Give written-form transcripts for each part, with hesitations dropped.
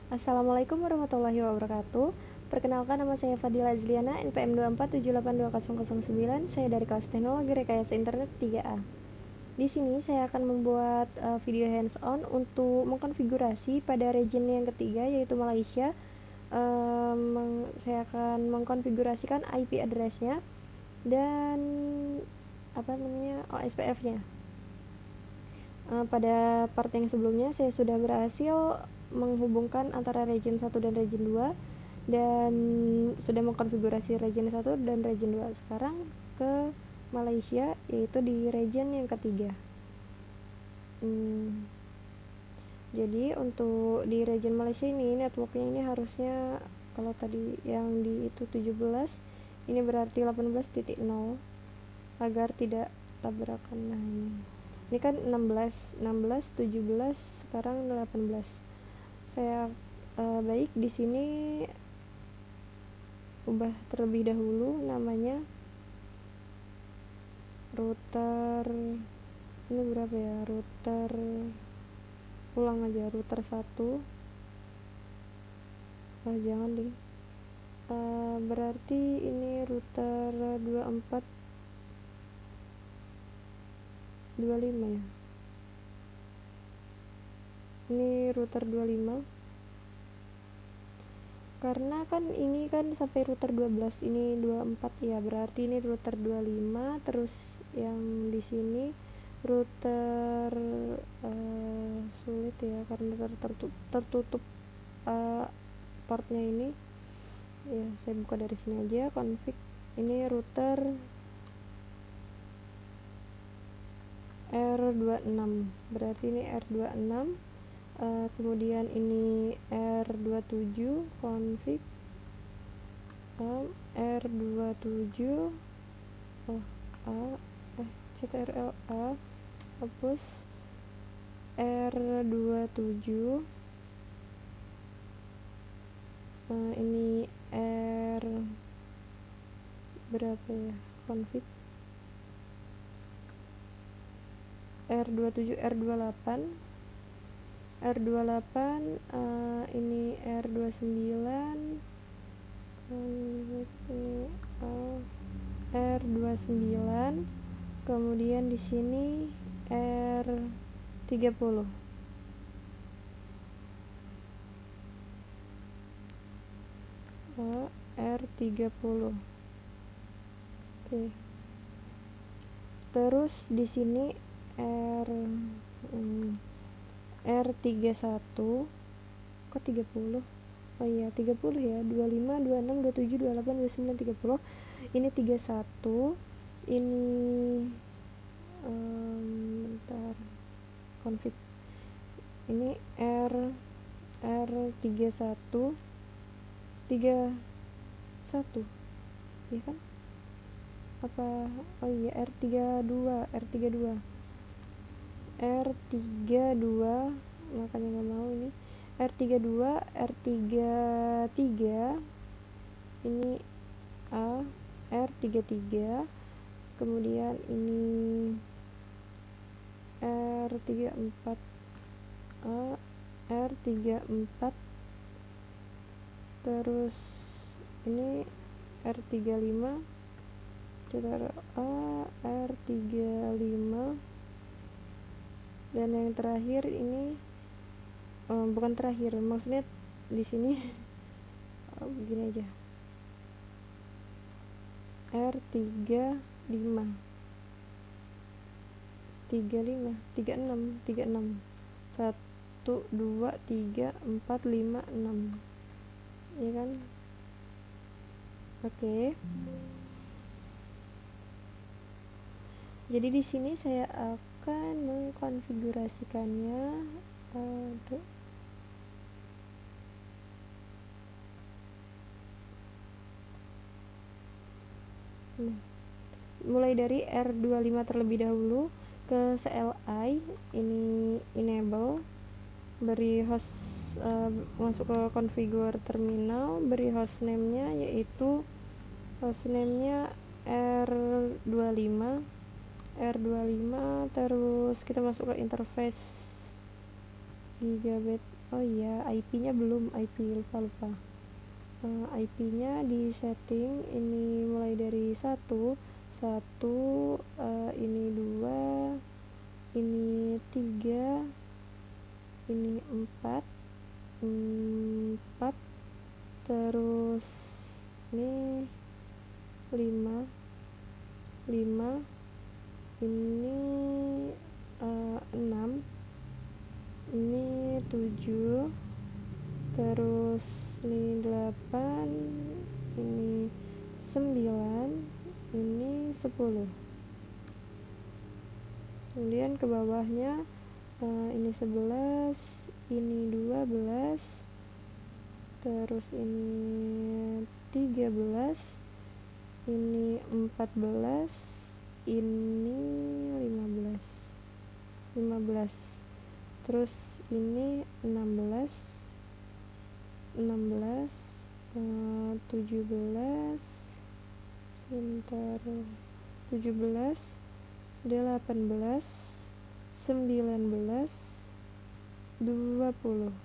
Assalamualaikum warahmatullahi wabarakatuh. Perkenalkan, nama saya Fadila Azliana, NPM 247822009. Saya dari kelas Teknologi Rekayasa Internet 3A. Di sini saya akan membuat video hands-on untuk mengkonfigurasi pada region yang ketiga, yaitu Malaysia. Saya akan mengkonfigurasikan IP address-nya dan OSPF-nya. Pada part yang sebelumnya saya sudah berhasil menghubungkan antara region 1 dan region 2 dan sudah mengkonfigurasi region 1 dan region 2. Sekarang ke Malaysia, yaitu di region yang ketiga. Jadi untuk di region Malaysia ini, networknya ini harusnya, kalau tadi yang di itu 17, ini berarti 18.0 agar tidak tabrakan. Nah, ini kan 16, 17, sekarang 18. Saya baik di sini ubah terlebih dahulu namanya router. Ini berapa ya? Router, ulang aja, router 1. Jangan deh. Berarti ini router 2425 ya. Ini router 25. Karena kan ini kan sampai router 12, ini 24 ya, berarti ini router 25. Terus yang di sini router sulit ya karena tertutup portnya ini ya. Saya buka dari sini aja, config. Ini router R26, berarti ini R26. Kemudian ini R27, config R27 CTRL-A, hapus R27. Ini R berapa ya, config R27, R28, ini R29, ini R29. Kemudian di sini R30. R30. Oke. Terus di sini R31. Kok 30? Oh iya, 30 ya. 25, 26, 27, 28, 29, 30. Ini 31. Ini bentar. Config. Ini R31. 31. Iya kan? Apa? Oh iya, R32. Makanya nggak mau ini. R32, R33. Ini A, R33. Kemudian ini R34, A, R34. Terus ini R35, A, R35. Dan yang terakhir ini bukan terakhir, maksudnya di sini begini aja, R35, 36, 1, 2, 3, 4, 5, 6, ya kan? Oke. Jadi di sini saya akan mengkonfigurasikannya. Mulai dari R25 terlebih dahulu ke CLI, ini enable, beri host, masuk ke configure terminal, beri hostname-nya, yaitu hostname-nya R25. Terus kita masuk ke interface gigabit. Oh iya, IP-nya belum, IP lupa. IP-nya di setting ini mulai dari 1 ini 2, ini 3, ini 4, terus ini 5, ini 6, ini 7, terus ini 8, ini 9, ini 10. Kemudian ke bawahnya ini 11, ini 12, terus ini 13, ini 14, ini 15, terus ini 16, 17, sebentar, 17, 18, 19, 20,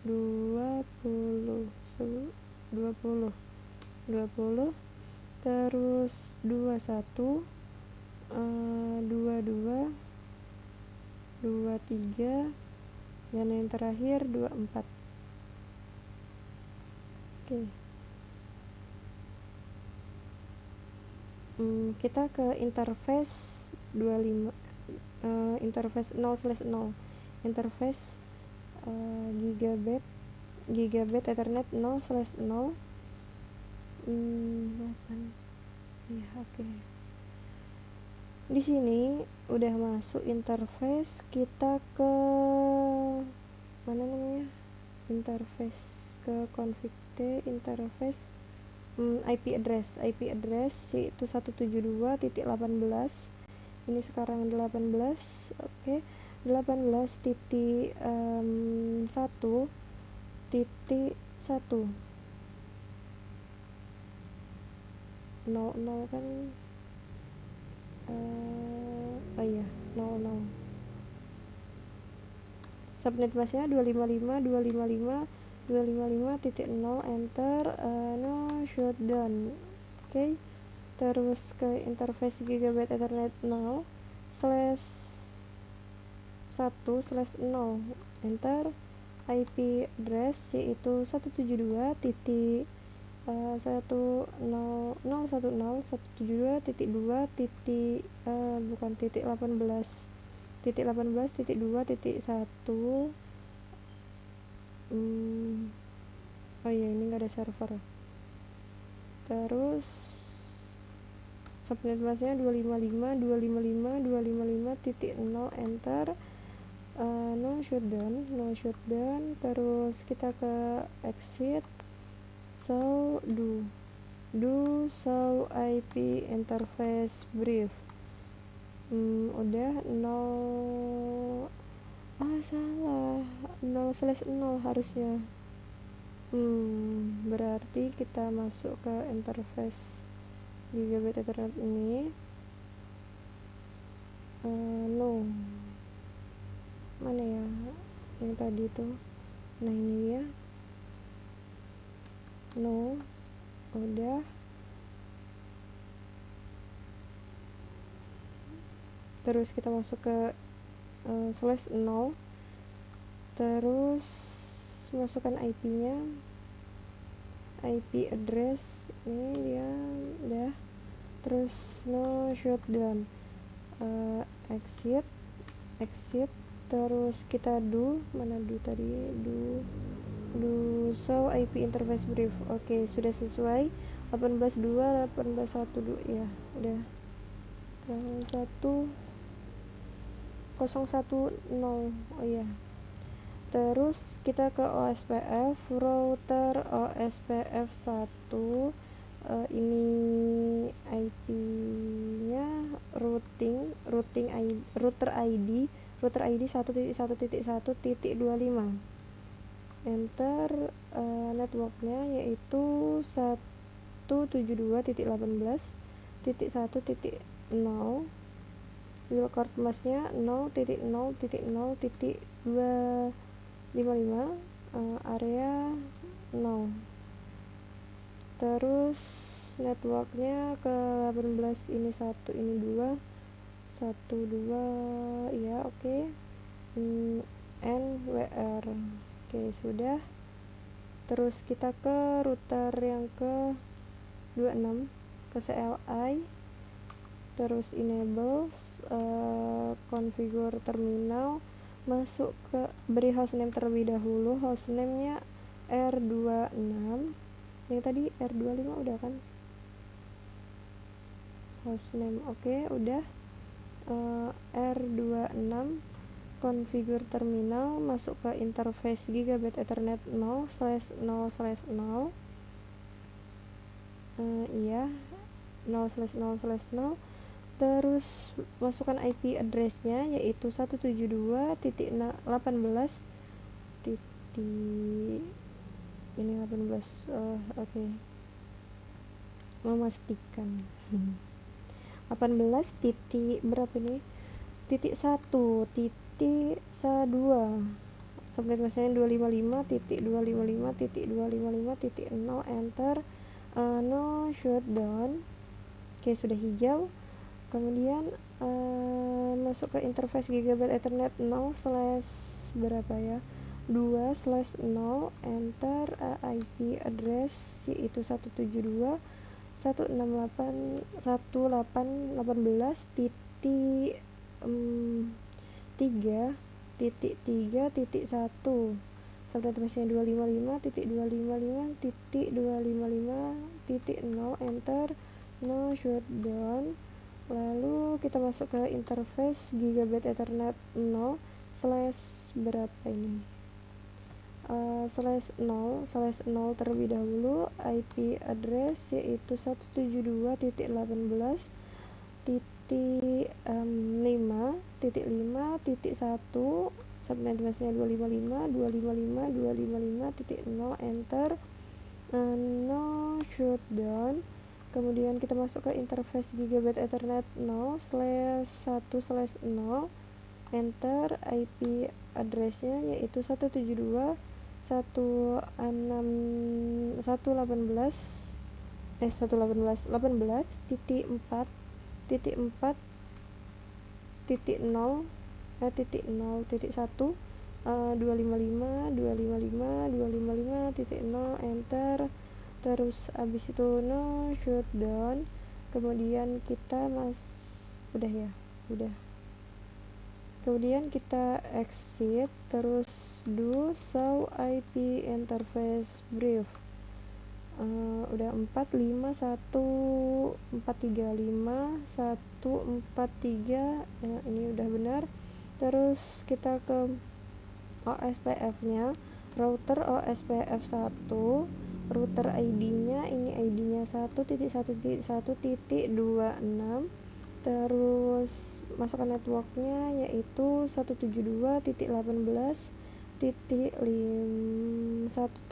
20, terus 21, 22, 23, dan yang terakhir 24. Oke. Kita ke interface 25, interface 0/0, interface gigabit Ethernet 0/0. Ya, oke. Di sini udah masuk interface, kita ke mana namanya? Interface ke config interface IP address yaitu 172.18. Ini sekarang 18. Oke. 18.1.1 00 kan, oh iya 00. Subnet busnya 255.255.0, enter, no shutdown. Oke. Terus ke interface gigabit Ethernet 0/1/0, enter. IP address yaitu 172.168.18.2.1. Oh iya, ini nggak ada server. Terus subnet busnya 255.255.0, enter. No shutdown. Terus kita ke exit, show show IP interface brief. Udah 0, salah, 0/0 harusnya. Berarti kita masuk ke interface gigabit Ethernet ini. No, mana ya yang tadi tuh? Nah, ini dia. No, udah. Terus kita masuk ke /0, terus masukkan IP-nya, IP address ini dia udah. Terus no shutdown, exit, terus kita mana tadi, show IP interface brief. Oke, sudah sesuai. 18.2, 18.1 ya, udah. 1.010. Oh iya. Terus kita ke OSPF, router OSPF 1. Ini IP-nya router ID 1.1.1.25. Enter. Networknya yaitu 172.18.1.0. Wildcard masknya 0.0.0.2. 55 area 0. Terus networknya ke 18, ini 1 ini 2 1 2 ya oke. NWR oke sudah. Terus kita ke router yang ke 26 ke CLI, terus enable configure terminal, masuk ke beri hostname terlebih dahulu. Hostname-nya R26, yang tadi R25 udah kan hostname. Oke udah. R26 configure terminal, masuk ke interface gigabit ethernet 0/0/0. Iya 0/0/0. Terus masukkan IP address-nya yaitu 172.18 ini 18. Oke. Memastikan 18 titik berapa ini, titik 1 titik 2 subnet masknya 255.255.255.0 enter. No shutdown. Oke sudah hijau. Kemudian masuk ke interface gigabit ethernet 0/ berapa ya 2/0 enter. IP address yaitu 172.168.18 titik 3.3.1 subnet masknya 255.255.255.0 enter. No shutdown. Lalu kita masuk ke interface gigabit ethernet 0/ berapa ini /0/0 terlebih dahulu. IP address yaitu 172.18.5.5.1 subnet masknya 255.255.255.0 enter. No shutdown. Kemudian kita masuk ke interface gigabit ethernet 0/1/0 enter. IP address-nya yaitu 1 enter. Terus abis itu no shutdown. Kemudian kita udah ya udah. Kemudian kita exit, terus do show IP interface brief. Udah 451.435.143 ini udah benar. Terus kita ke OSPF-nya, router OSPF 1, router ID-nya ini ID-nya 1.1.1.26. terus masukkan networknya yaitu 172.18.1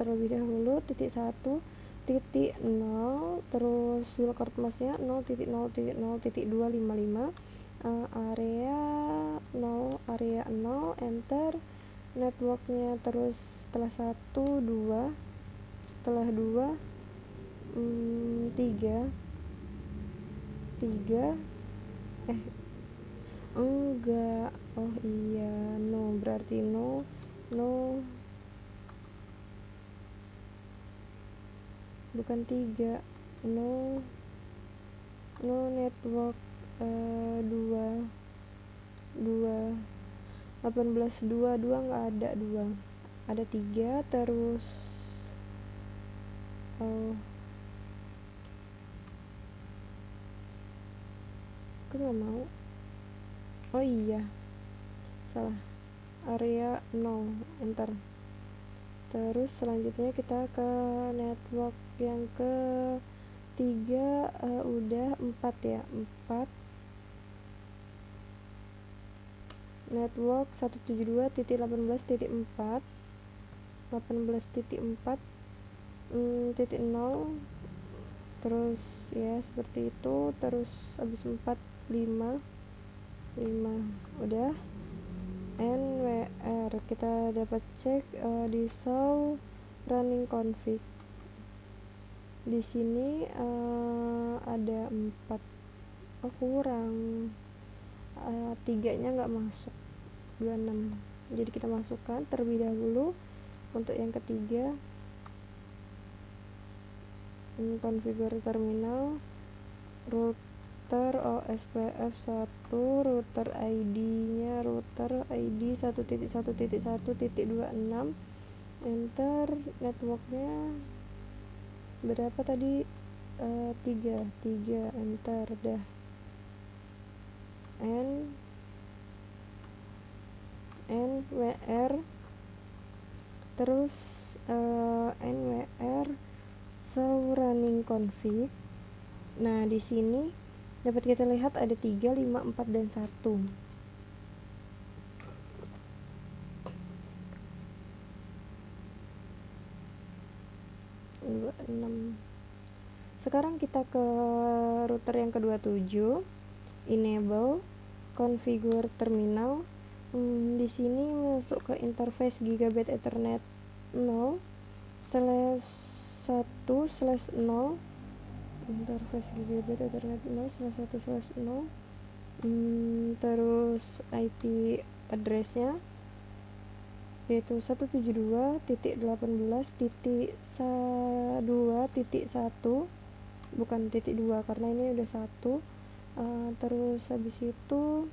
terlebih dahulu, titik 1 titik 0, terus wildcard masknya 0.0.0.255, area 0 area 0 enter. Networknya terus setelah 1 2 setelah 2 3 enggak, oh iya no berarti no bukan 3 no network 2 18 2 nggak ada 2, ada 3 terus aku nggak mau, oh iya salah, area 0 enter. Terus selanjutnya kita ke network yang ke 3, udah 4 ya 4 network 172.18.4 18.4.0 terus ya seperti itu. Terus habis 4 5 udah NWR. Kita dapat cek di show running config. Di sini ada 4, kurang, 3-nya nggak masuk, 26. Jadi kita masukkan terlebih dahulu untuk yang ketiga, configure terminal, router OSPF1, router ID-nya router ID 1.1.1.26, enter. Networknya berapa tadi? 3, enter. Dah. NWR, terus NWR show running config. Nah, di sini dapat kita lihat ada 3, 5, 4 dan 1. Sekarang kita ke router yang ke-27, enable configure terminal. Di sini masuk ke interface gigabit ethernet 0/1/0, interface gigabit ethernet 0/1/0, terus IP address-nya yaitu 172.18.2.1, bukan titik 2 karena ini udah 1. Terus habis itu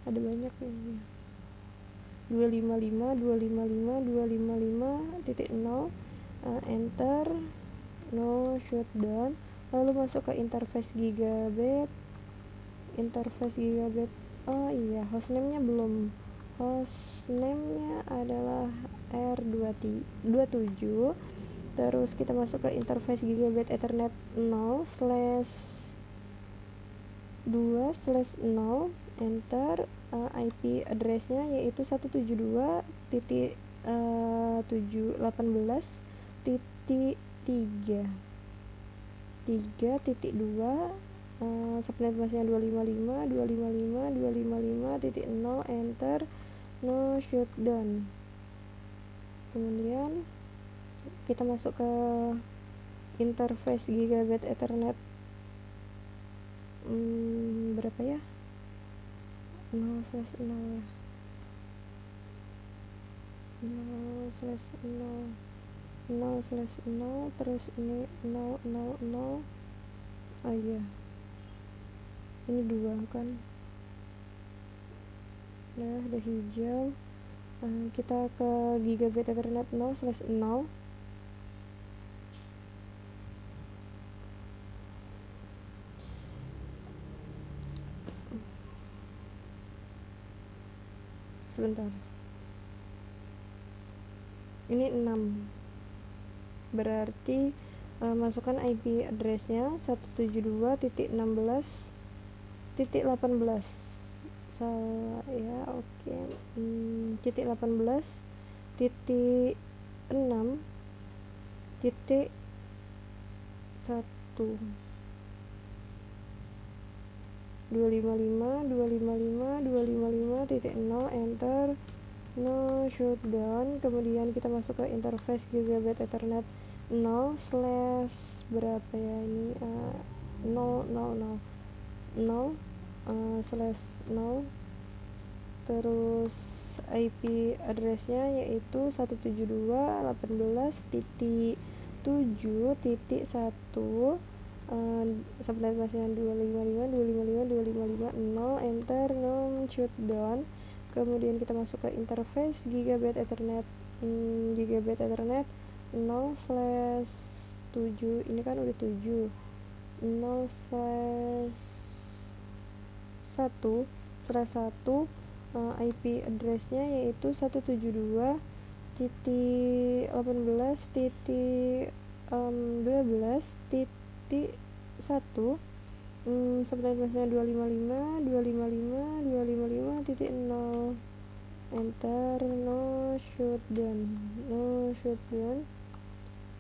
ada banyak ini, 255.255.255.0, enter, no shutdown. Lalu masuk ke interface gigabit. Oh iya, hostname-nya belum. Hostname-nya adalah R27. Terus kita masuk ke interface gigabit ethernet 0/2/0, enter. IP address-nya yaitu 172.168.3.3.2, subnet busnya 255.255.255.0, enter, no shutdown. Kemudian kita masuk ke interface gigabit ethernet berapa ya, 0/0 ya, 0/0, terus ini 000. Oh iya, ini 2 kan. Udah hijau. Kita ke gigabit ethernet 0/0. Sebentar, ini 6, berarti masukkan IP address-nya 172.16.18. salah ya, oke. Titik 18 titik 6 titik 1, 255.255.255.0, enter, no shutdown. Kemudian kita masuk ke interface gigabit ethernet 0/ berapa ya ini, 0/0, terus IP address-nya yaitu 172.18.7.1, subnet busnya 255.255.255.0, enter, no shutdown. Kemudian kita masuk ke interface gigabit ethernet 0/7, ini kan udah 7, 0/1/1, IP address-nya yaitu 172.18.12.1, subnet busnya 255.255.255.0, enter, no shutdown.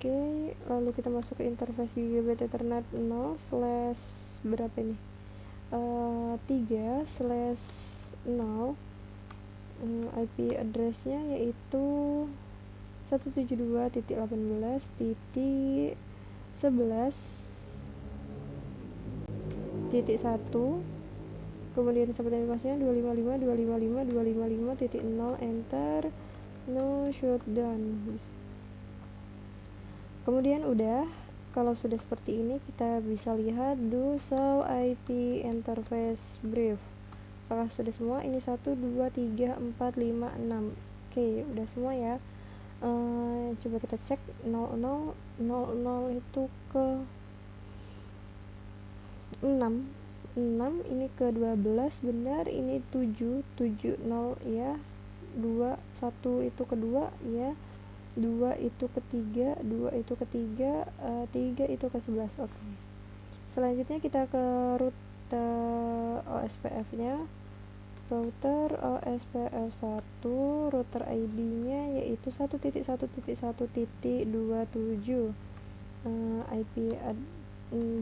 Oke, lalu kita masuk ke interface gigabit ethernet 0/ berapa ini, 3/0, IP address-nya yaitu 172.18.11.1, kemudian subnet masknya 255.255.255.0, enter, no shutdown. Kemudian udah, kalau sudah seperti ini kita bisa lihat do show IP interface brief. Apakah sudah semua? Ini 1, 2, 3, 4, 5, 6. Oke, udah semua ya. Coba kita cek 00 itu ke 6 ini ke 12 benar, ini 7 0 ya, 2 1 itu kedua ya, 2 itu ketiga, 2 itu ketiga, 3 itu ke 11. Oke. Selanjutnya kita ke router OSPF nya, router OSPF 1, router ID-nya yaitu 1.1.1.27, IP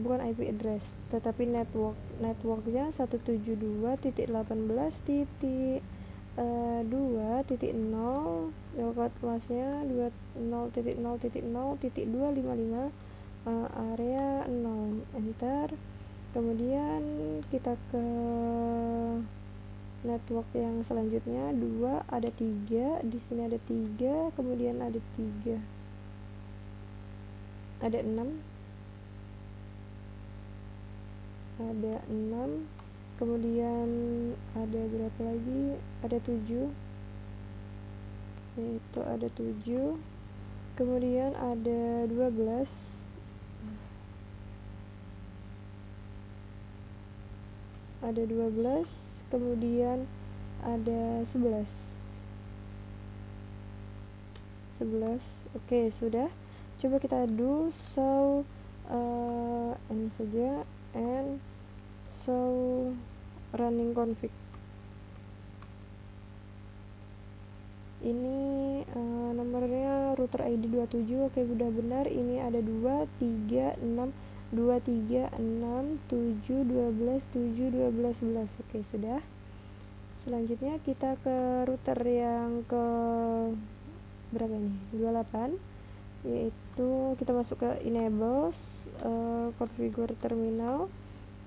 bukan IP address tetapi networknya 172.18.2.0, local class-nya 20.0.0.255, area 0, enter. Kemudian kita ke network yang selanjutnya 2, ada 3 di sini, ada 3, kemudian ada 3, ada 6, kemudian ada berapa lagi, ada 7, yaitu ada 7, kemudian ada 12, kemudian ada 11. Oke, sudah. Coba kita do show ini saja, and show running config. Ini nomornya router ID 27. Oke, udah benar. Ini ada 2, 3, 6, 2, 3, 6, 7, 12, 7, 12, 11. Oke, sudah. Selanjutnya kita ke router yang ke berapa ini? 28, yaitu kita masuk ke enables, configure terminal,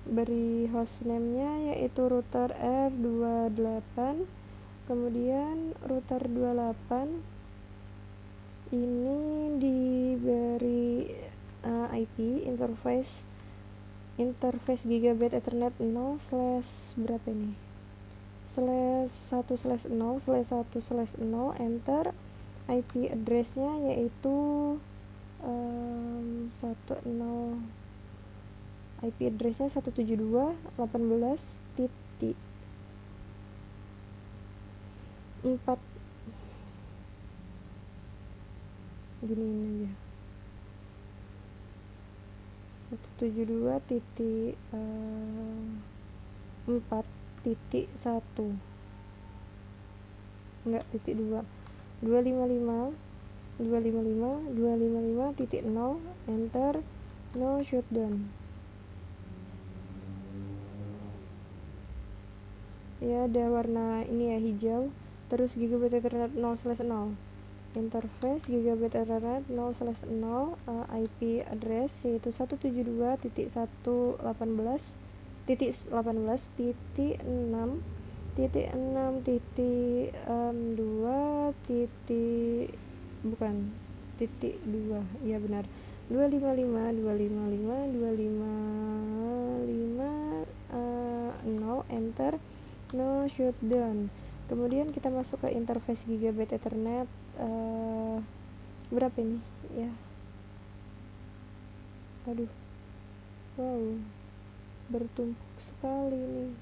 beri hostname-nya yaitu router R28, kemudian router 28 ini diberi IP interface gigabit ethernet 0 slash berapa ini, /1/0/1/0, enter. IP address-nya yaitu 10, IP address-nya 172.18.4, gini aja, 172.4.1, enggak, titik 2, 255.255.0, enter, no shutdown. Ya, ada warna ini ya, hijau. Terus gigabit ethernet 0/0, interface gigabit ethernet 0/0, IP address yaitu 172.118.6.6.2 bukan titik 2 ya, benar, 255.255.255, 0, enter, no shutdown. Kemudian kita masuk ke interface gigabit ethernet berapa ini ya, aduh, wow, bertumpuk sekali nih,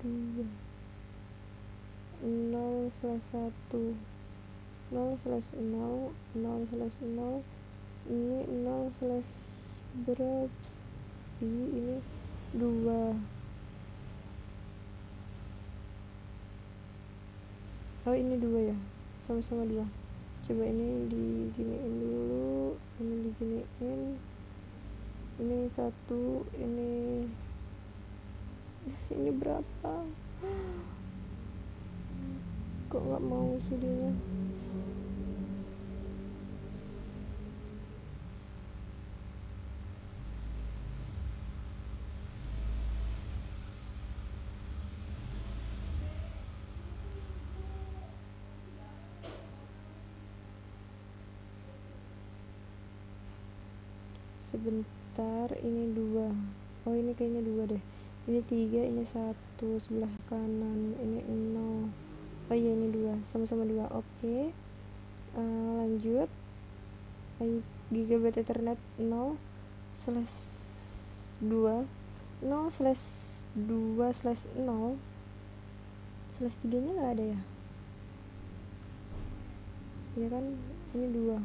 2, 0/1, 0/0, 0/0, ini 0/ berapa, ini 2, oh ini 2 ya, sama-sama 2. Coba ini diginiin dulu, ini diginiin, ini 1, ini Ini berapa? Kok nggak mau studinya? Sebentar, ini 2. Oh, ini kayaknya 2 deh. Ini 3, ini 1 sebelah kanan, ini 0. Oh iya, ini 2, sama-sama 2. Oke. Lanjut. Gigabyte Ethernet 0 slash 2, 0 slash 2 slash 0 slash 3 nya nggak ada ya? Iya kan, ini 2.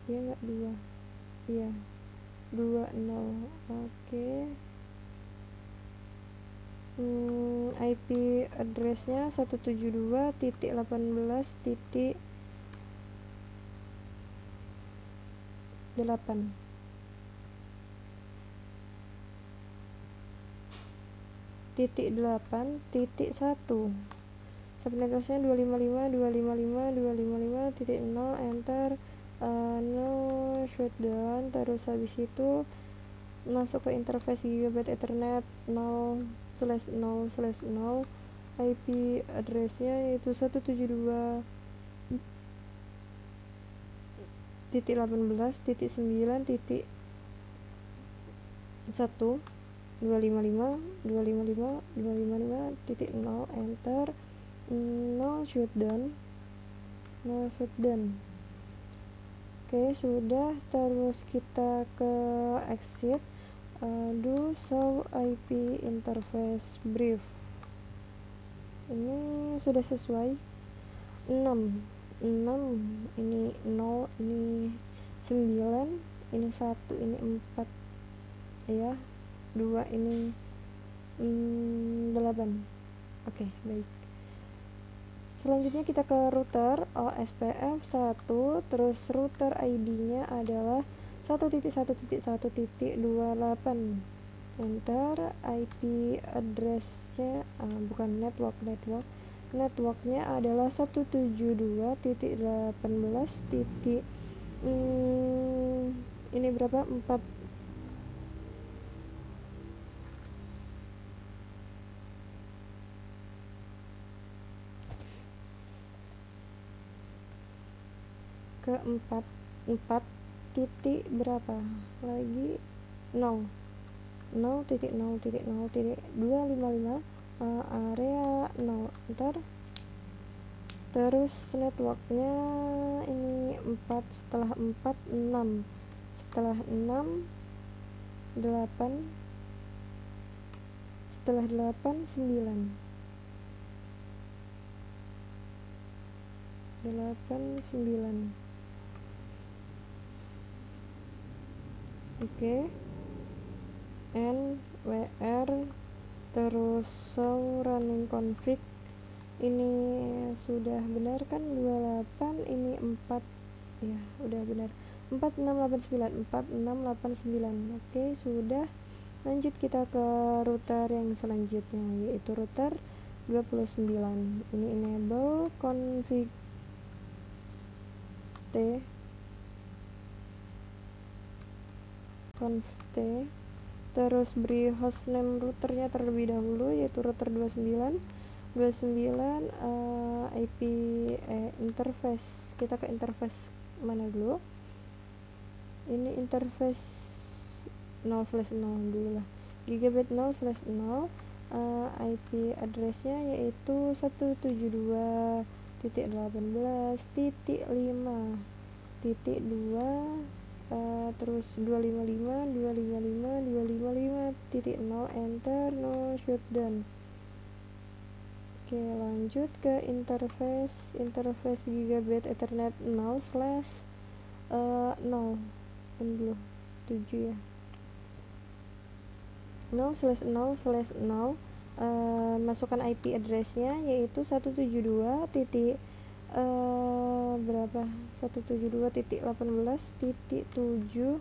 Iya nggak 2? Iya, 2 0. Oke. IP addressnya 172.18.8. titik 8 titik 1. Subnet addressnya 255.255.255.0 enter. No shutdown. Terus habis itu masuk ke interface Gigabyte Ethernet 0 slash 0 slash 0. IP addressnya yaitu 172.18.9.1 255.255.255.0 enter. No shutdown. Oke, sudah. Terus kita ke exit. Do show IP interface brief. Ini sudah sesuai. 6 ini 0, ini 9, ini 1, ini 4 ya, 2, ini 8. Oke, baik. Selanjutnya kita ke router OSPF 1, terus router ID-nya adalah 1.1.1.28. Enter. IP address-nya bukan networknya adalah 172.18. Ini berapa? 4 ke 4 titik berapa lagi? 0 0.0.0.255 area 0 enter. Terus networknya ini 4, setelah 4 6, setelah 6 8, setelah 8 9, 8 9. Oke. NWR terus show running config. Ini sudah benar kan? 28, ini 4 ya, udah benar. 4689. Oke, sudah. Lanjut kita ke router yang selanjutnya, yaitu router 29. Ini enable config T, terus beri hostname routernya terlebih dahulu, yaitu router 29 IP interface. Kita ke interface mana dulu? Ini interface 0/0 dulu lah. Gigabyte 0/0. IP addressnya yaitu 172.18.5.2 terus 255.255.255.0 enter. No shutdown. Oke, lanjut ke interface Gigabyte Ethernet 0/0 dulu 7 ya. 0/0/0. Masukkan IP addressnya yaitu 172. Berapa? 172.18.7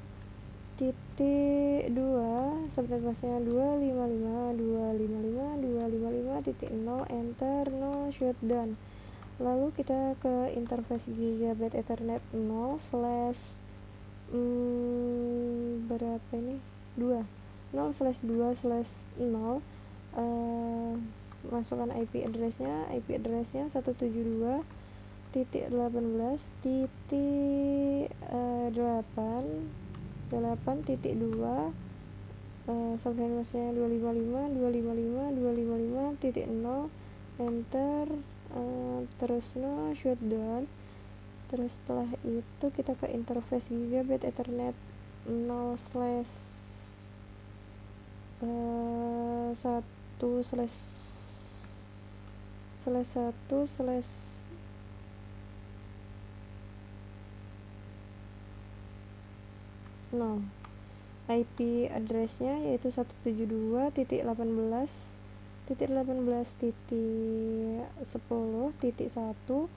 titik 2 subnet masknya 255.255.255.0 enter, no shutdown. Lalu kita ke interface gigabit ethernet 0 slash berapa ini 2 0 slash 2 slash 0. Masukkan IP addressnya 172.168.8.2 subnet masknya 255.255.255.0 enter, terus no shutdown. Terus setelah itu kita ke interface gigabit ethernet 0 slash 1 slash 1 slash no. IP addressnya yaitu 172.168.10.1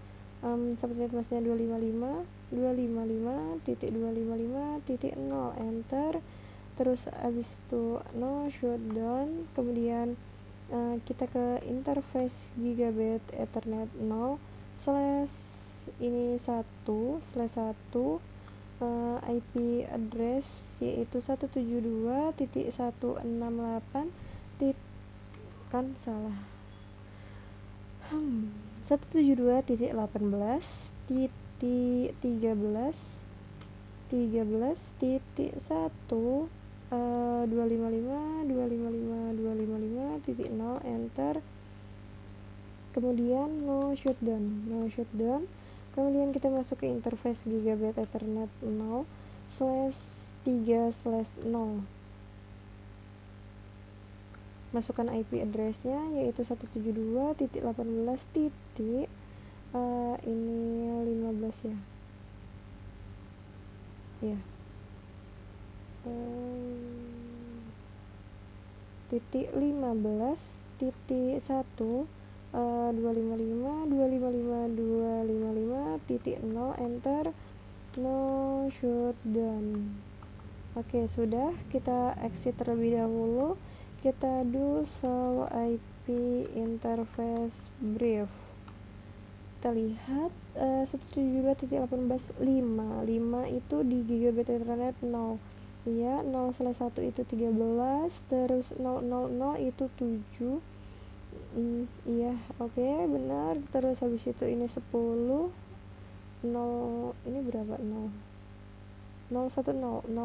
subnet masknya 255.255.255.0 enter, terus abis itu no shutdown. Kemudian kita ke interface gigabit ethernet 0 slash ini 1 slash 1 IP address yaitu 172.168 kan salah 172.13.13.1 255.255.255.0 enter, kemudian no shutdown. Kemudian kita masuk ke interface gigabit ethernet 0 slash 3 slash 0. Masukkan IP addressnya yaitu 172.18. Ini 15 ya titik 15 titik 1 255.255.255.0 enter, no shutdown. Oke, sudah. Kita exit terlebih dahulu. Kita do show IP interface brief. Kita lihat 172.18.5 itu di gigabit ethernet 0 iya, 0 slash 1 itu 13, terus 000 itu 7. Iya, oke, benar. Terus habis itu ini 10 0 ini berapa 0 010 010 10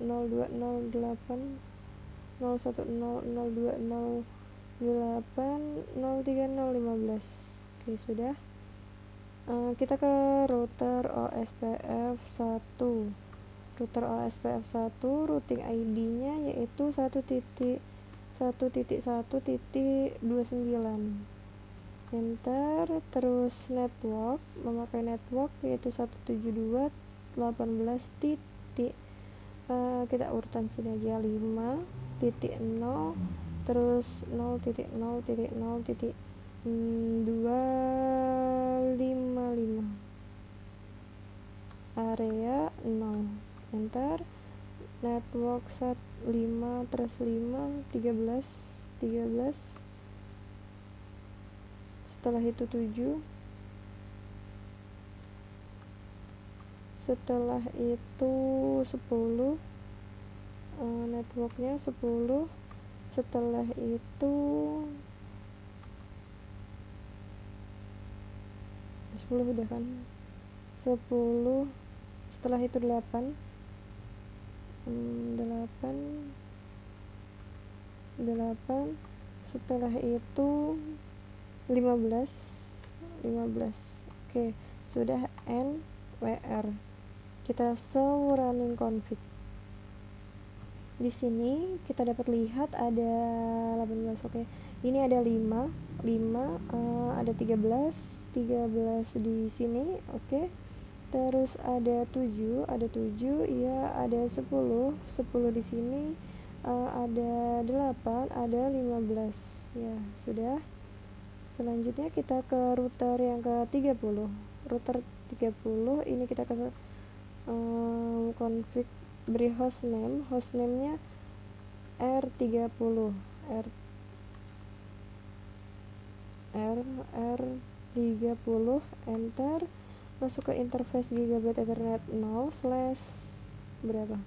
0208 01002008 03015. Oke, sudah. Kita ke router OSPF 1. Router OSPF 1 routing ID-nya yaitu 1.1.1.29. Enter, terus network, memakai network yaitu 172.18 titik. Kita urutan sini aja 5.0 terus 0.0.0.255 area 0 enter, network set 5 terus 5 13 setelah itu 7, setelah itu 10, networknya 10, setelah itu 10 udah kan 10, setelah itu 8 setelah itu 15. Oke, sudah NWR. Kita show running config. Di sini kita dapat lihat ada 18. Oke, ini ada 5 ada 13 di sini. Oke, terus ada 7 ya, ada 10 di sini, ada 8, ada 15 ya. Sudah. Selanjutnya kita ke router yang ke 30. Router 30 ini kita ke config beri hostname-nya R30 R30, enter, masuk ke interface Gigabit Ethernet 0 slash berapa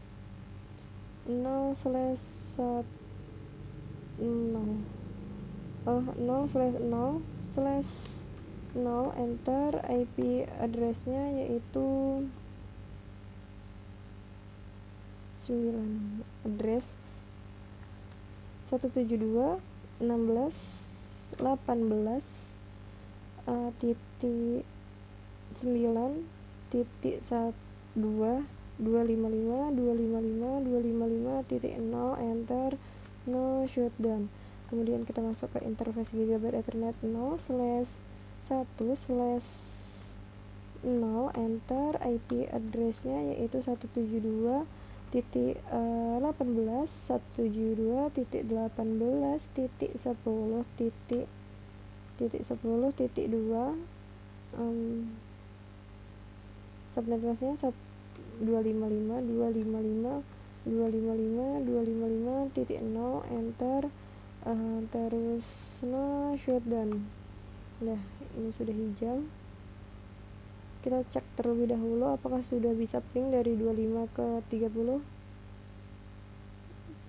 0 slash 0 0 slash 0 slash 0, enter, IP address-nya yaitu 9, address 172.16.18 titik 9 titik 255.255.255 titik 0, enter, no shutdown. Kemudian kita masuk ke interface Gigabit Ethernet 0 slash 1 slash 0, enter, IP address-nya yaitu 172.18 172.18.10.10.2 subnet masknya 255.255.255.255.0, enter, terus no shutdown. Nah, ini sudah hijau. Kita cek terlebih dahulu apakah sudah bisa ping dari 25 ke 30.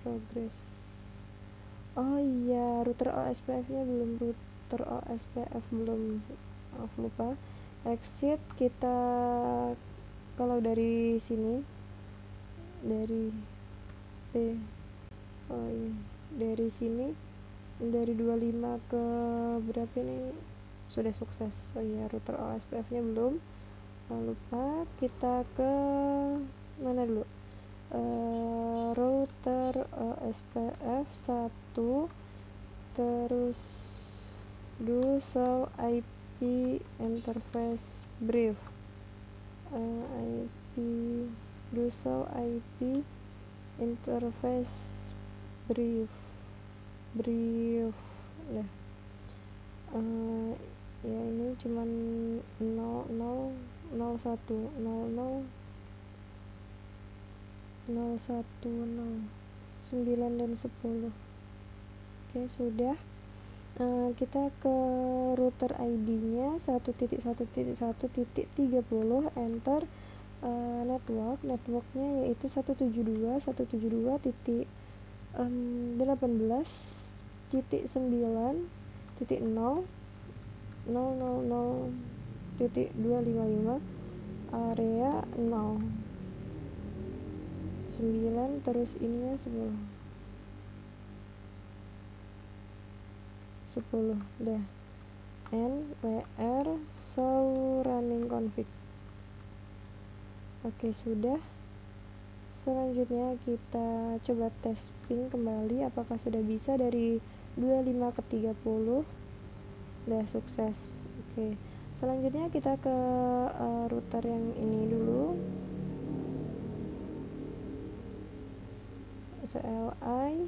Progress. Oh iya, router OSPF-nya belum, maaf lupa. Exit, kita kalau dari sini dari dari sini dari 25 ke berapa ini sudah sukses. Oh iya, router OSPF-nya belum. Lupa, kita ke mana dulu, router OSPF 1, terus do show IP interface brief, IP do show IP interface brief nah ya ini cuman 9 dan 10. Oke, sudah. Kita ke router ID-nya 1.1.1.30, enter, networknya yaitu 172.18.0.000.255 area 0 9, terus ininya 10 dah, NWR show running config. Oke, sudah. Selanjutnya kita coba tes ping kembali apakah sudah bisa dari 25 ke 30. Udah sukses. Oke, selanjutnya kita ke router yang ini dulu, CLI,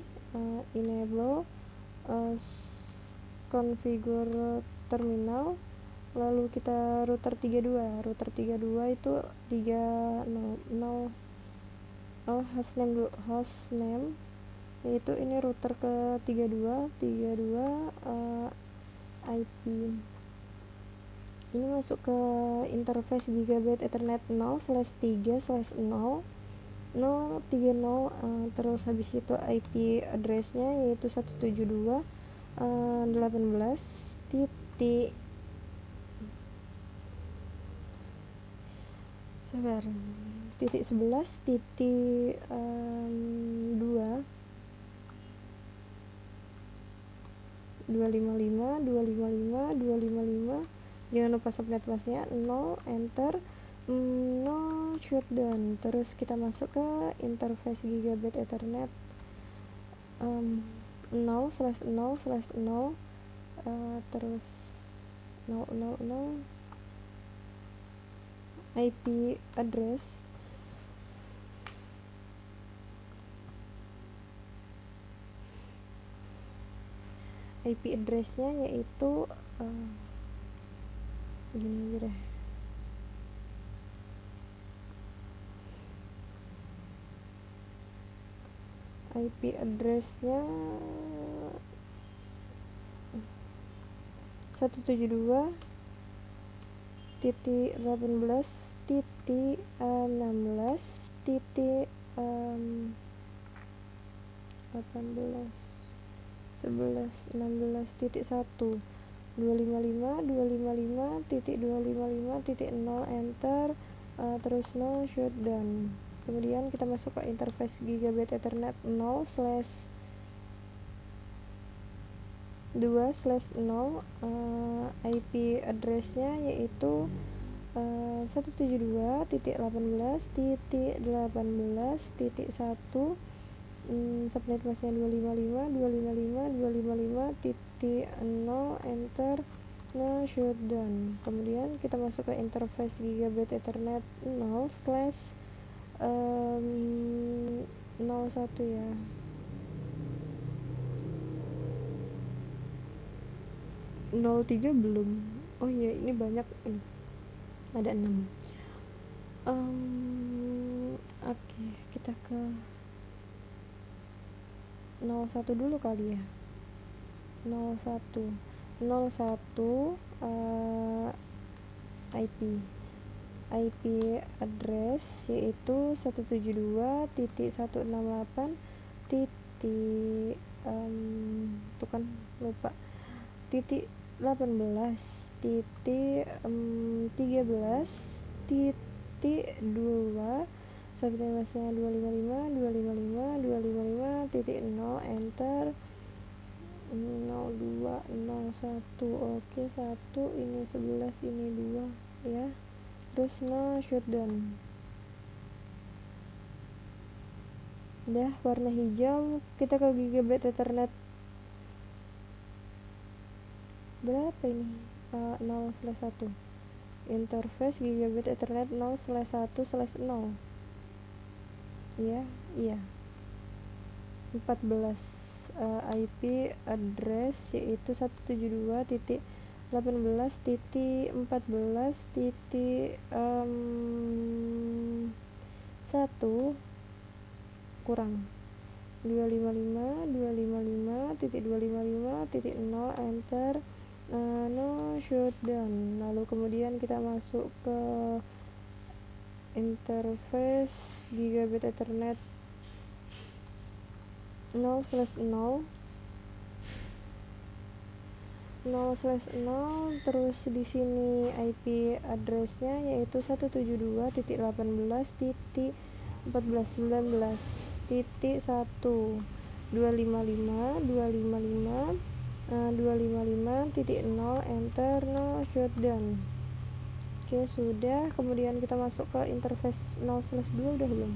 enable, configure terminal, lalu kita router 32 itu 30 hostname dulu, hostname yaitu ini router ke 32 IP. Ini masuk ke interface Gigabit Ethernet 0/3/0 030, terus habis itu IP address-nya yaitu 172.18 titik titik 11 titik 2 255. Jangan lupa subnet masknya 0, enter, no shutdown. Terus kita masuk ke interface Gigabit Ethernet 0/0/0, terus 000 IP address nya yaitu gini aja deh, IP address-nya 172.168.11.11.16.1 255.255.255.0 enter, terus no shutdown. Kemudian kita masuk ke interface Gigabit Ethernet 0/2/0, IP address-nya yaitu 172.18.18.1, subnet mask-nya 255.255.255.0 enter, no shutdown. Kemudian kita masuk ke interface Gigabit Ethernet 0/01 ya. 03 belum. Oh iya, ini banyak. Ada 6. Oke, kita ke 01 dulu kali ya. 01 IP address yaitu 172.168. Itu kan lupa. 18 13 2 subnet mask-nya 255.255.255.0 enter, 0201. Oke, 1 ini 11 ini 2 ya, terus no shutdown. Udah warna hijau. Kita ke Gigabit Ethernet berapa ini? 0/1 interface Gigabit Ethernet 0/1/0. Iya 14. IP address yaitu 172.18.1 kurang 255.255.255.0 enter, no shutdown. Lalu kemudian kita masuk ke interface Gigabit Ethernet 0/0 terus di sini IP address-nya yaitu 172.18.14.19.1 255.0 enter, no shutdown. Oke, sudah. Kemudian kita masuk ke interface 0/2 udah belum?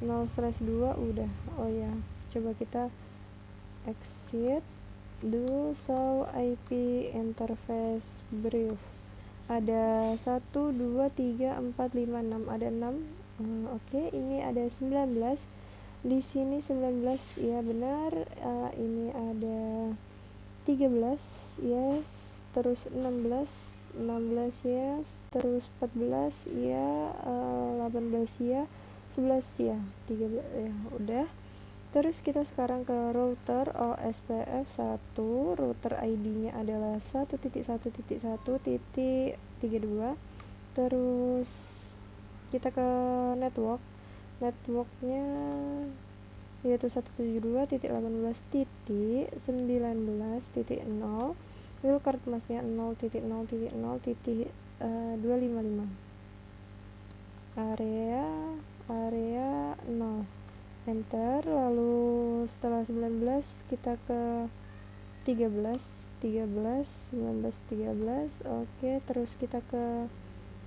0/2 udah. Oh ya, coba kita exit, do show IP interface brief. Ada 1 2 3 4 5 6, ada 6. Oke, ini ada 19. Di sini 19 ya benar. Ini ada 13 yes, terus 16 yes, terus 14 ya, 18 ya, 11 ya, 13 ya udah. Terus kita sekarang ke router OSPF 1. Router ID-nya adalah 1.1.1.32. Terus kita ke networknya yaitu 172.18.19.0. wildcard mask-nya 0.0.0.255. area 0 enter. Lalu setelah 19 kita ke 13 19 13. Oke, terus kita ke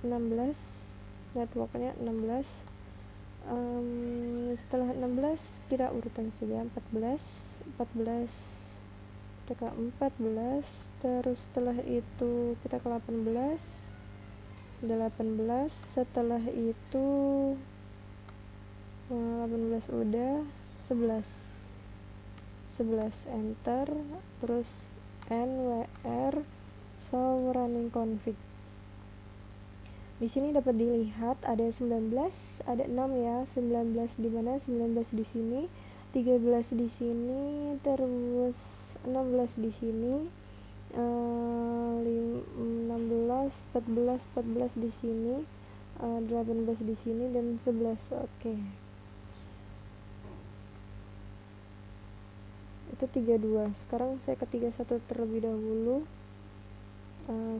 16, networknya 16. Setelah 16 kita urutan saja 14 kita ke 14. Terus setelah itu kita ke 18 setelah itu 18 udah, 11 enter, terus NWR show running config. Di sini dapat dilihat ada 19, ada 6 ya. 19 di mana? 19 di sini. 13 di sini, terus 16 di sini, 16, 14 di sini, 18 di sini, dan 11. Oke. Itu 32. Sekarang saya ke 31 terlebih dahulu.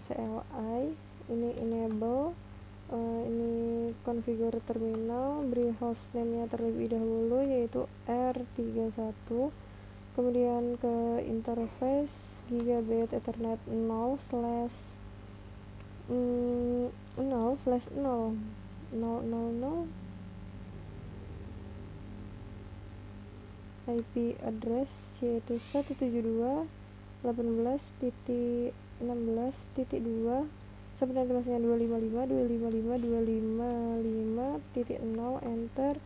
CLI, ini enable, ini configure terminal, beri hostname-nya terlebih dahulu yaitu R31. Kemudian ke interface gigabit ethernet 0 slash 0 slash 0 0 0 0 IP address yaitu 172.18.16.2 sampai nanti masanya 255.255.255.0 enter.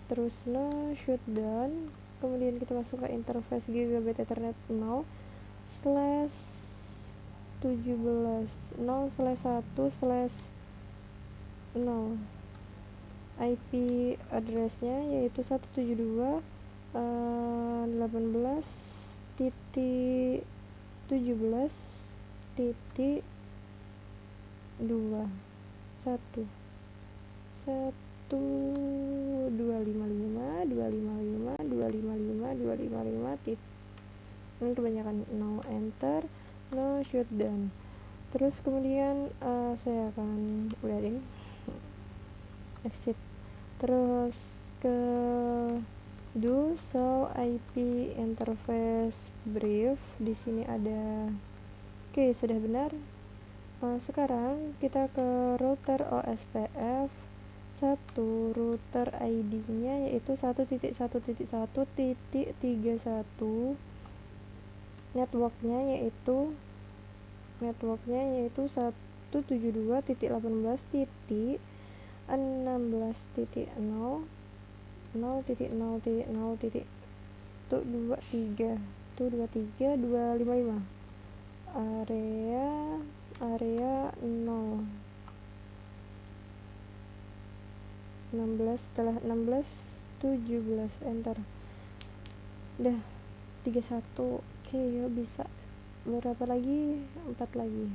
Terus no shutdown. Kemudian kita masuk ke interface gigabit ethernet 0 slash 17 0 slash 1 slash 0. IP addressnya yaitu 172.18.17.2 1 255 ini kebanyakan 0 enter, no shutdown. Terus kemudian saya akan udah ding exit, terus ke do show IP interface brief. Di sini ada oke, sudah benar. Sekarang kita ke router OSPF 1, router ID-nya yaitu 1.1.1.31, networknya yaitu 172.16.0.0.0.23.255 area 0 16. Setelah 16 17 enter. Udah 31. Oke, ya bisa berapa lagi? 4 lagi.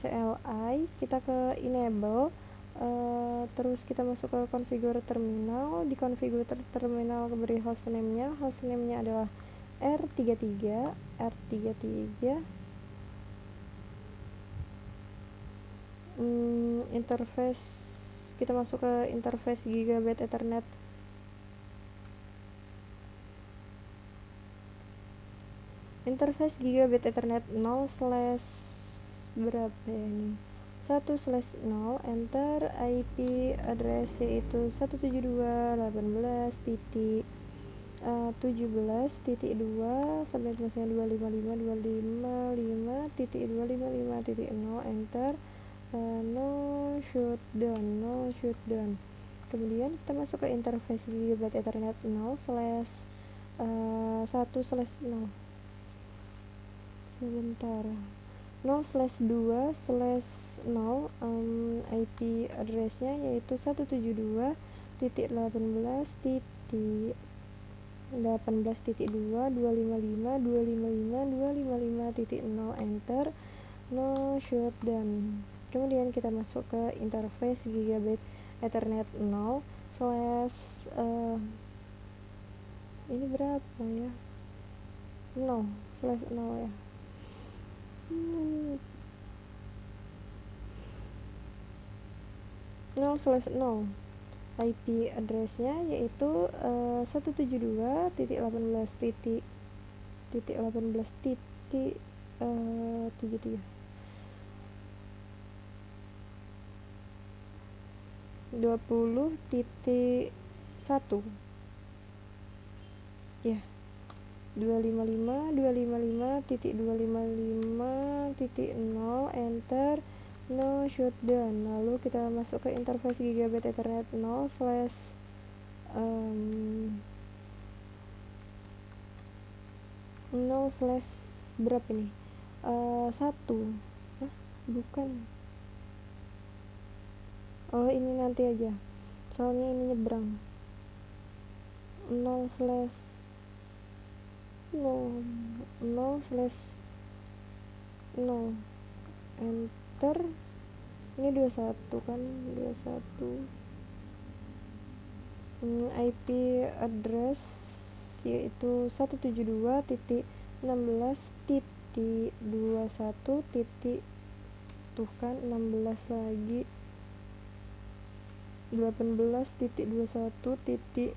CLI, kita ke enable, terus kita masuk ke configure terminal. Di configure terminal beri hostname-nya adalah R33. Interface, kita masuk ke interface gigabit ethernet interface gigabit ethernet 0 slash berapa ya ini, 1 slash 0 enter. IP address yaitu 172.18.17.2 sampai masanya 255.255.255.0 enter. No shutdown. Kemudian kita masuk ke interface gigabit ethernet 0 slash 1 slash 0 sebentar 0 slash 2 slash 0. IP addressnya yaitu 172.18.2.255.255.0 enter. No shutdown. Kemudian kita masuk ke interface gigabit ethernet 0 slash ini berapa ya, 0 slash 0 ya, 0 slash 0. IP addressnya yaitu 172.18.18.33 20.1 ya, 255.255.255.0 enter. No shutdown. Lalu kita masuk ke interface gigabit ethernet 0 slash 0 slash berapa nih, 1 bukan, oh ini nanti aja soalnya ini nyebrang. 0 slash 0 0 slash 0 enter. Ini 21 kan, 21 IP address yaitu 172.16.21. tuh kan 16 lagi 18.21.1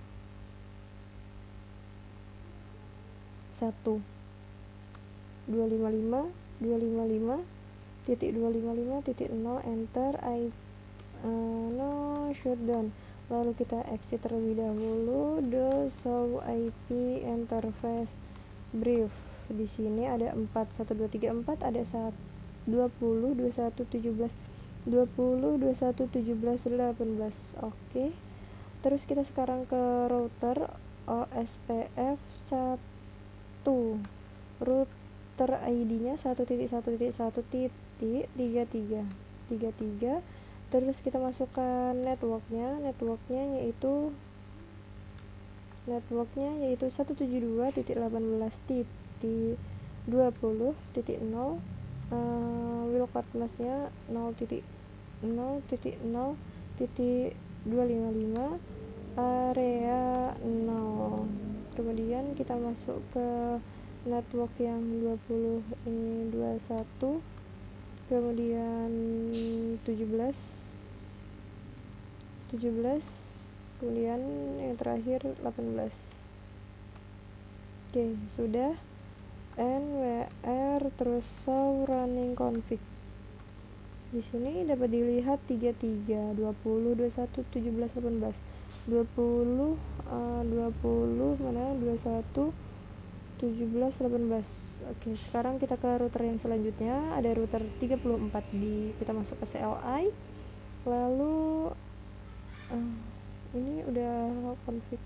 255.255.0 enter. No shutdown. Lalu kita exit terlebih dahulu. The show IP interface brief. Di sini ada 4, 1 2 3 4, ada 20 21 17 20 21 17 18. Oke. Terus kita sekarang ke router OSPF 1. Router ID-nya 1.1.1.33. Terus kita masukkan networknya yaitu 172.18.20.0. wildcardnya 0.0.0.255 area 0. Kemudian kita masuk ke network yang 20 ini 21, kemudian 17, kemudian yang terakhir 18. Oke, sudah. NWR terus show running config. Di sini dapat dilihat 33 20 21 17 18 20 mana 21 17 18. Oke, sekarang kita ke router yang selanjutnya. Ada router 34 kita masuk ke CLI. Lalu ini udah config.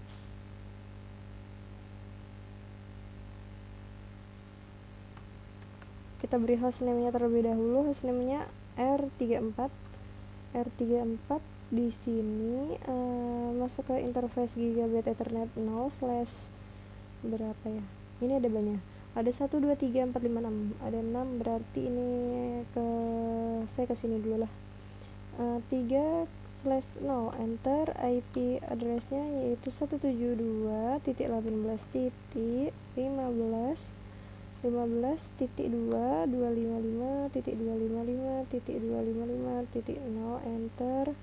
Kita beri hostname-nya terlebih dahulu. Hostname-nya R34. Di sini masuk ke interface gigabit Ethernet 0 slash berapa ya? Ini ada banyak. Ada 1 2 3 4 5 6. Ada 6, berarti ini saya ke sini dulu lah. 3/0 enter. IP address-nya yaitu 172.15.255.255.255.0 enter.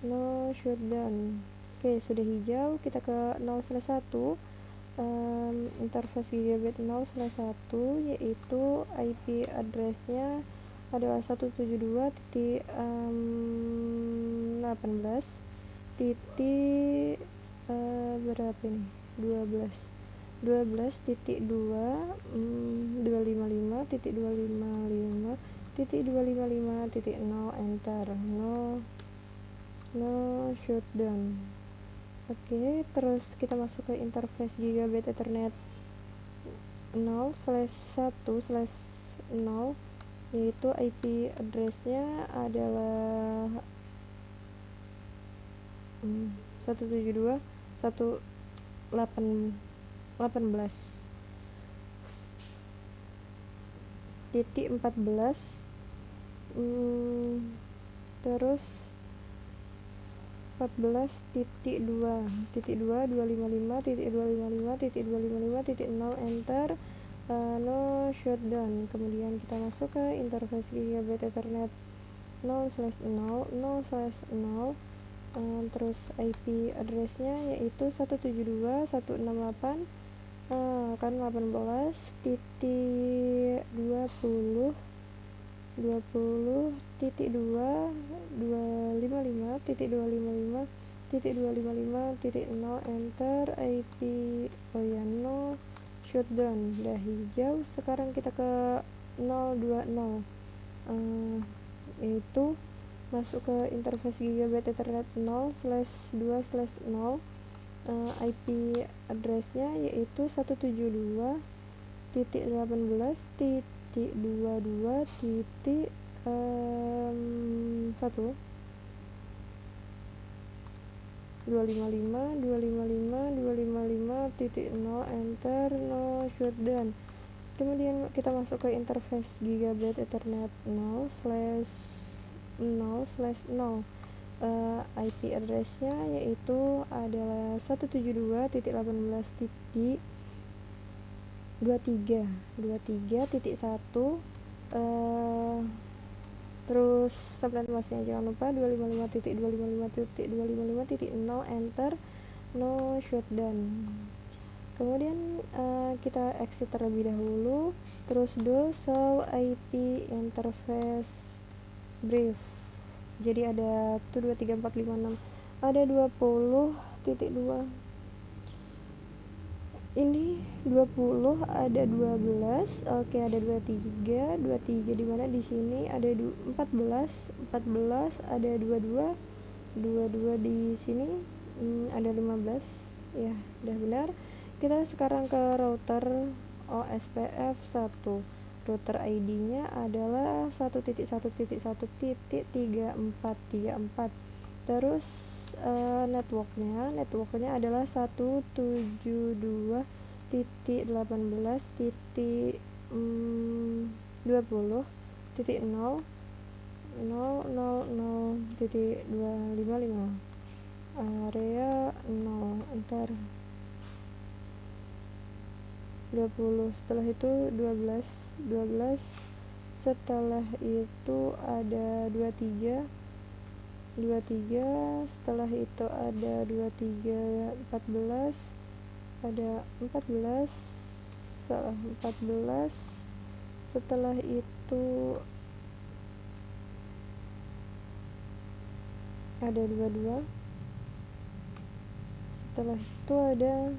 No shutdown. Oke, sudah hijau. Kita ke 0/1. Interface gigabit 0/1 yaitu IP address-nya adalah 172.18 titik berapa ini 12.255.255.0 enter. No shutdown. Oke, terus kita masuk ke interface gigabit Ethernet 0/1/0 yaitu IP address-nya adalah 172.1.18.14 terus 14.2.255.255.0 enter. No shutdown. Kemudian kita masuk ke interface gigabit Ethernet 0/0 terus IP address-nya yaitu 172.168 kan 18.20.255.255.0 enter. IP no shutdown. Udah hijau. Sekarang kita ke 020 yaitu masuk ke interface gigabit Ethernet 0/2/0. IP address-nya yaitu 172.18.22.1. 255.255.255.0 enter, no shutdown. Kemudian kita masuk ke interface Gigabit Ethernet 0/0/0. IP address-nya yaitu adalah 172.18.23.1 terus subnet masknya jangan lupa 255.255.255.0 enter, no shutdown. Kemudian kita exit terlebih dahulu, terus do show IP interface brief. Jadi ada 23456, ada 20.2, ini 20, ada 12, oke, ada 23 di mana di sini ada 14, ada 22 di sini, ada 15 ya, udah benar. Kita sekarang ke router OSPF 1. Router ID-nya adalah 1.1.1.3434. Terus networknya adalah 172.1.20.000.255, area 0 enter. 20, setelah itu 12, setelah itu ada 23, setelah itu ada 23, 14, ada 14, salah 14, setelah itu ada 22, setelah itu ada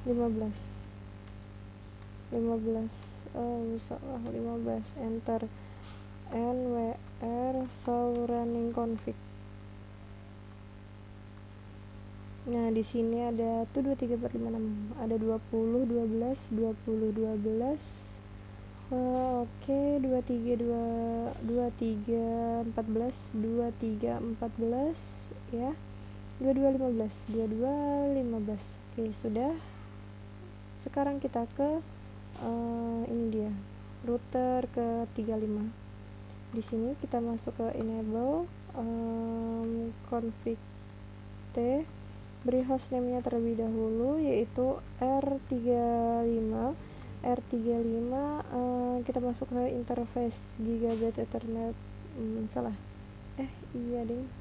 15, salah 15 enter, NWR show running config. Nah, di sini ada 23456, ada 20, 12, 14, oke, 23 14 ya, 22 15, oke, sudah. Sekarang kita ke ini dia router ke 35. Di sini kita masuk ke enable config T, beri hostname-nya terlebih dahulu yaitu R35. Kita masuk ke interface Gigabit Ethernet, salah, iya ding,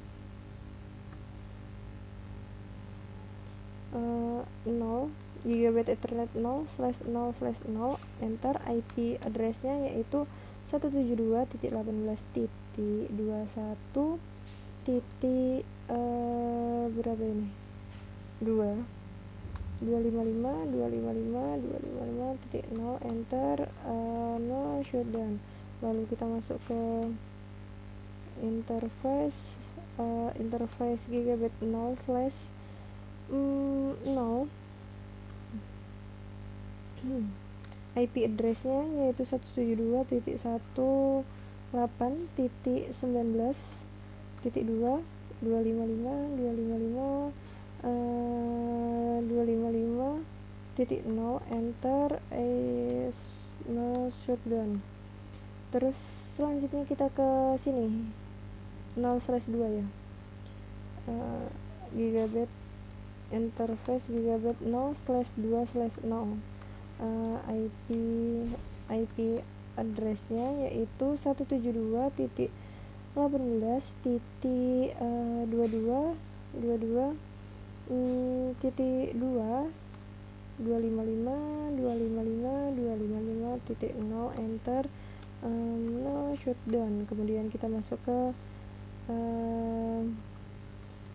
0 Gigabit Ethernet 0/0/0 enter. IP address-nya yaitu 172.18.21 berapa ini, 255.255.255.0 enter, no shutdown. Lalu kita masuk ke interface Gigabit 0/0. IP address-nya yaitu 172.18.19.2 255.0 enter, no shutdown. Terus selanjutnya kita ke sini 0/2 ya, Gigabit interface Gigabit 0/2/0. IP address-nya yaitu 172.18.22.255.255.0 enter, no shutdown. Kemudian kita masuk ke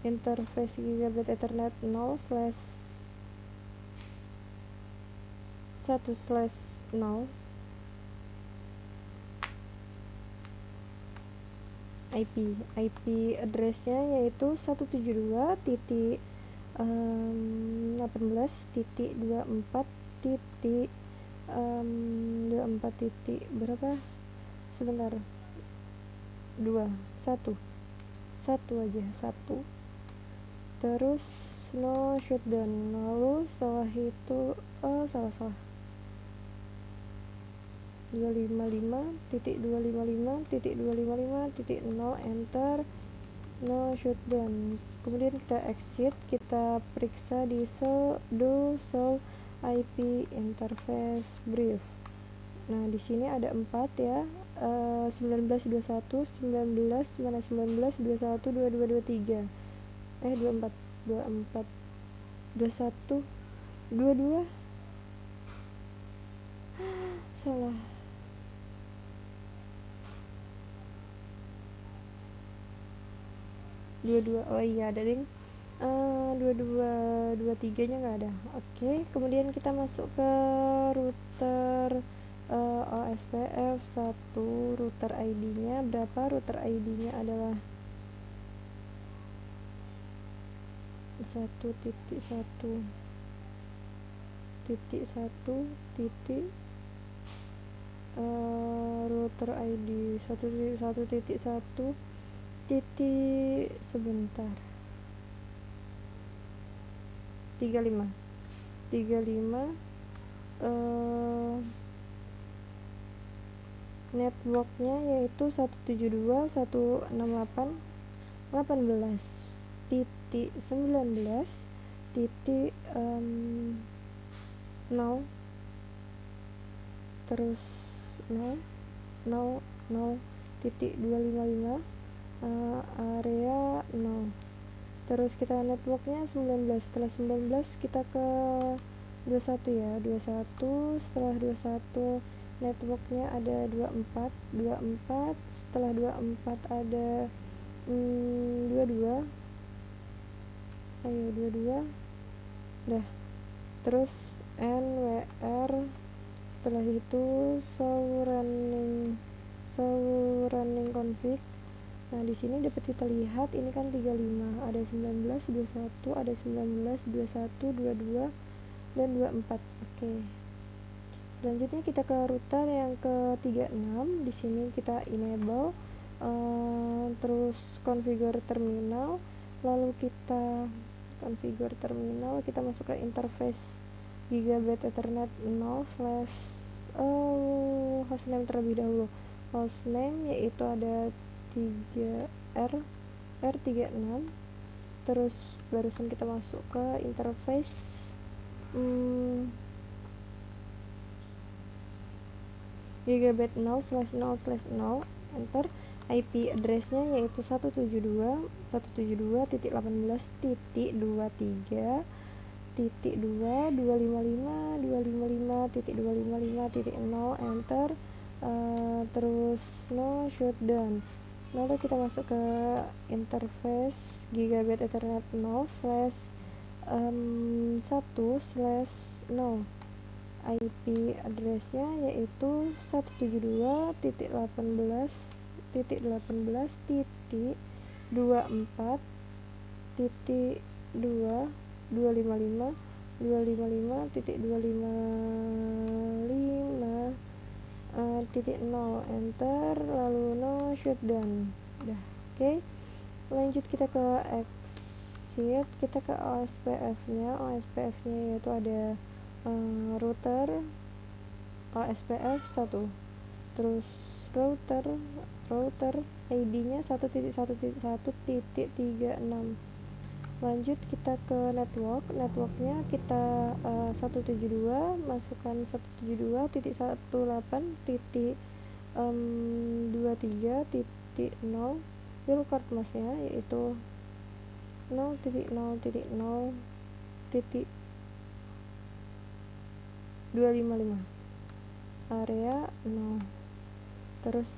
interface Gigabit Ethernet 0/1/0. IP address-nya yaitu 172.18.24. berapa, sebentar, 2, satu aja, satu. Terus no shutdown. Lalu setelah itu salah 255.255.255.0 enter, no shutdown. Kemudian kita exit, kita periksa di do show IP interface brief. Nah, di sini ada 4 ya. 1921, 19, mana 19, 21, 22, 23. 24, 24, 21, 22. Salah. 22. Oh iya, ada ding. 22, 23 nya nggak ada. Oke, kemudian kita masuk ke router OSPF 1. Router ID-nya berapa? Router ID-nya adalah 1.1.1 router ID 1.1.1 sebentar 35 networknya yaitu 172.168.19.0 terus 0.0.255 area 0. Terus kita networknya 19. Setelah 19 kita ke 21 ya, 21. Setelah 21 networknya ada 24. Setelah 24 ada 22. Ayo 22 dah. Terus NWR. Setelah itu show running config. Nah, di sini dapat kita lihat ini kan 35, ada 19, 21, ada 19, 21, 22 dan 24. Oke. Selanjutnya kita ke router yang ke-36. Di sini kita enable terus configure terminal. Lalu kita configure terminal, kita masuk ke interface Gigabit Ethernet 0 hostname terlebih dahulu. Hostname yaitu ada 3R36. Terus barusan kita masuk ke interface Gigabit 0/0/0 enter. IP address-nya yaitu 172.172.18.255.255.255.0 enter. Terus no shutdown. Lalu kita masuk ke interface Gigabit Ethernet 0/1/0. IP address-nya yaitu 172.168.255.255.255.0 enter, lalu no shutdown. Udah, oke. Lanjut kita ke exit, kita ke OSPF-nya. OSPF-nya yaitu ada router OSPF 1. Terus router ID-nya 1.1.1.36. Lanjut kita ke networknya kita 172, masukkan 172.168.23.0 record mask-nya yaitu 0.0.0.255 area 0. Terus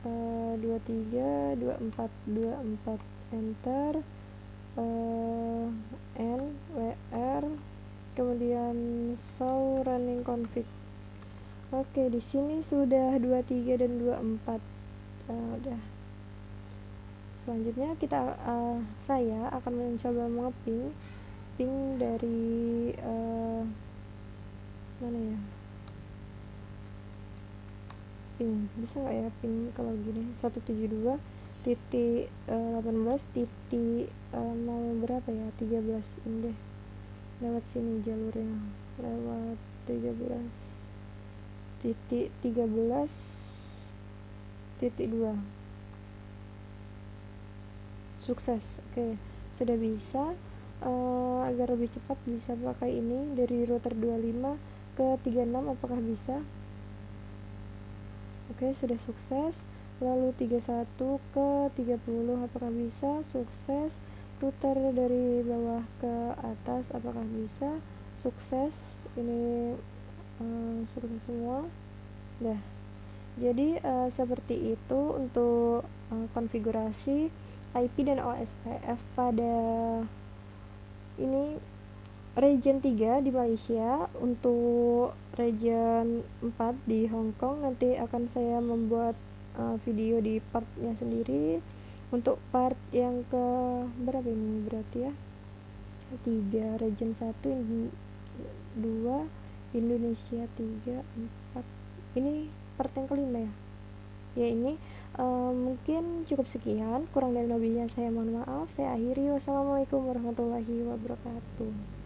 23 24 24 enter. NWR, kemudian show running config. Oke, di sini sudah 23 dan 24. Udah. Selanjutnya saya akan mencoba mengeping dari mana ya? Ping bisa nggak ya ping kalau gini 172 titik 18 titik mau berapa ya, 13 ini deh, lewat sini jalurnya, lewat 13 titik 13 titik 2 sukses. Oke, sudah bisa. Agar lebih cepat bisa pakai ini dari router 25 ke 36, apakah bisa? Oke, sudah sukses. Lalu 31 ke 30, apakah bisa? Sukses. Router dari bawah ke atas, apakah bisa? Sukses. Ini sukses semua. Dah. Jadi seperti itu untuk konfigurasi IP dan OSPF pada ini region 3 di Malaysia. Untuk region 4 di Hong Kong nanti akan saya membuat video di partnya sendiri. Untuk part yang ke berapa ini berarti ya, 3 region 1 2 Indonesia 3 4, ini part yang kelima ya. Ya ini mungkin cukup sekian, kurang dan lebihnya saya mohon maaf. Saya akhiri, wassalamualaikum warahmatullahi wabarakatuh.